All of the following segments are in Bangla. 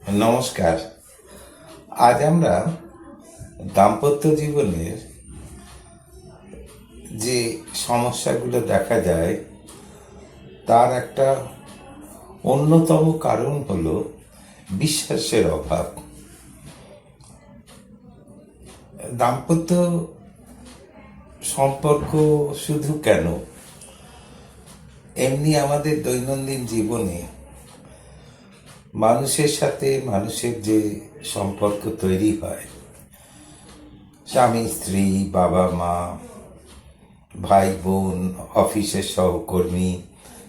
নমস্কার। আজ আমরা দাম্পত্য জীবনের যে সমস্যাগুলো দেখা যায় তার একটা অন্যতম কারণ হলো বিশ্বাসের অভাব। দাম্পত্য সম্পর্ক শুধু কেন, এমনি আমাদের দৈনন্দিন জীবনে মানুষের সাথে মানুষের যে সম্পর্ক তৈরি হয়, স্বামী স্ত্রী, বাবা মা, ভাই বোন, অফিসের সহকর্মী,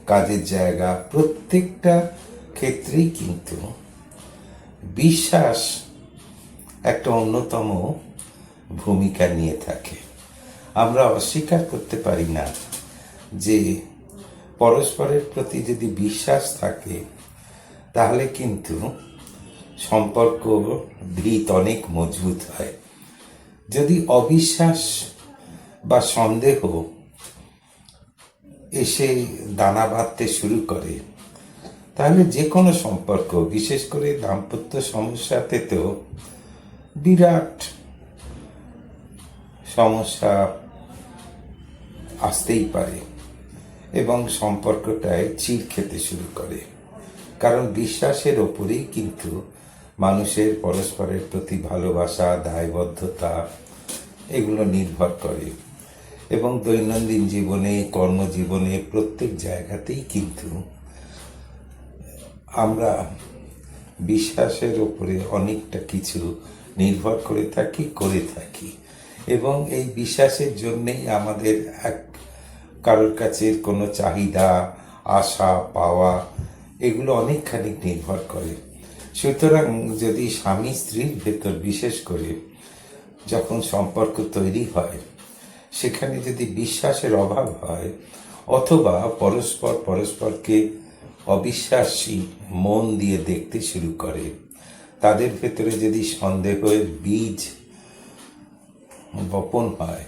কাজের জায়গা, প্রত্যেকটা ক্ষেত্রেই কিন্তু বিশ্বাস একটা অন্যতম ভূমিকা নিয়ে থাকে। আমরা অস্বীকার করতে পারি না যে পরস্পরের প্রতি যদি বিশ্বাস থাকে তাহলে কিন্তু সম্পর্ক ভিত অনেক মজবুত হয়। যদি অবিশ্বাস বা সন্দেহ এসে দানা বাঁধতে শুরু করে তাহলে যে কোনো সম্পর্ক, বিশেষ করে দাম্পত্য সমস্যাতে তো বিরাট সমস্যা আসতেই পারে এবং সম্পর্কটায় চিড় খেতে শুরু করে। কারণ বিশ্বাসের ওপরেই কিন্তু মানুষের পরস্পরের প্রতি ভালোবাসা, দায়বদ্ধতা এগুলো নির্ভর করে এবং দৈনন্দিন জীবনে, কর্মজীবনে প্রত্যেক জায়গাতেই কিন্তু আমরা বিশ্বাসের ওপরে অনেকটা কিছু নির্ভর করে থাকি এবং এই বিশ্বাসের জন্যেই আমাদের কারোর কাছে কোনো চাহিদা, আশা, পাওয়া এগুলো অনেকখানি নির্ভর করে। সুতরাং যদি স্বামী স্ত্রীর ভেতর বিশেষ করে যখন সম্পর্ক তৈরি হয় সেখানে যদি বিশ্বাসের অভাব হয় অথবা পরস্পরকে অবিশ্বাসী মন দিয়ে দেখতে শুরু করে, তাদের ভেতরে যদি সন্দেহের বীজ বপন হয়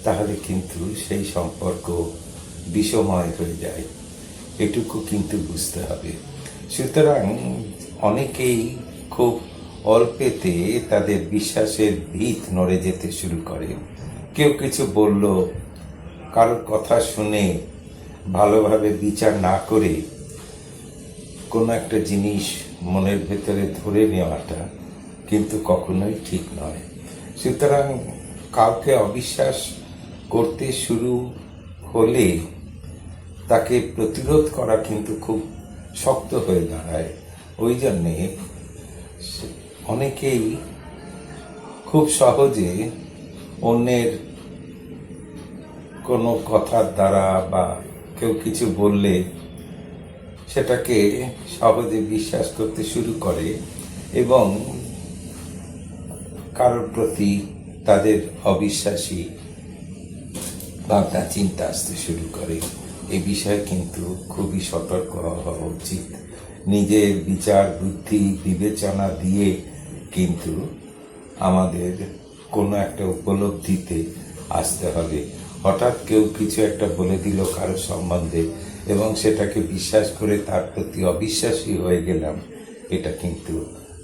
তাহলে কিন্তু সেই সম্পর্ক বিষময় হয়ে যায়, এটুকু কিন্তু বুঝতে হবে। সুতরাং অনেকেই খুব অল্পেতে তাদের বিশ্বাসের ভিত নড়ে যেতে শুরু করে। কেউ কিছু বলল, কারোর কথা শুনে ভালোভাবে বিচার না করে কোনো একটা জিনিস মনের ভেতরে ধরে নেওয়াটা কিন্তু কখনোই ঠিক নয়। সুতরাং কাউকে অবিশ্বাস করতে শুরু হলে তাকে প্রতিরোধ করা কিন্তু খুব শক্ত হয়ে দাঁড়ায়। ওই জন্যে অনেকেই খুব সহজে অন্যের কোনো কথার দ্বারা বা কেউ কিছু বললে সেটাকে সহজে বিশ্বাস করতে শুরু করে এবং কারোর প্রতি তাদের অবিশ্বাসী ভাবনা চিন্তা আসতে শুরু করে। এই বিষয়ে কিন্তু খুবই সতর্ক হওয়া উচিত। নিজের বিচার বুদ্ধি বিবেচনা দিয়ে কিন্তু আমাদের কোনো একটা উপলব্ধিতে আসতে হবে। হঠাৎ কেউ কিছু একটা বলে দিল কারো সম্বন্ধে এবং সেটাকে বিশ্বাস করে তার প্রতি অবিশ্বাসী হয়ে গেলাম, এটা কিন্তু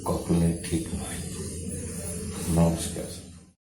কখনোই ঠিক নয়। নমস্কার।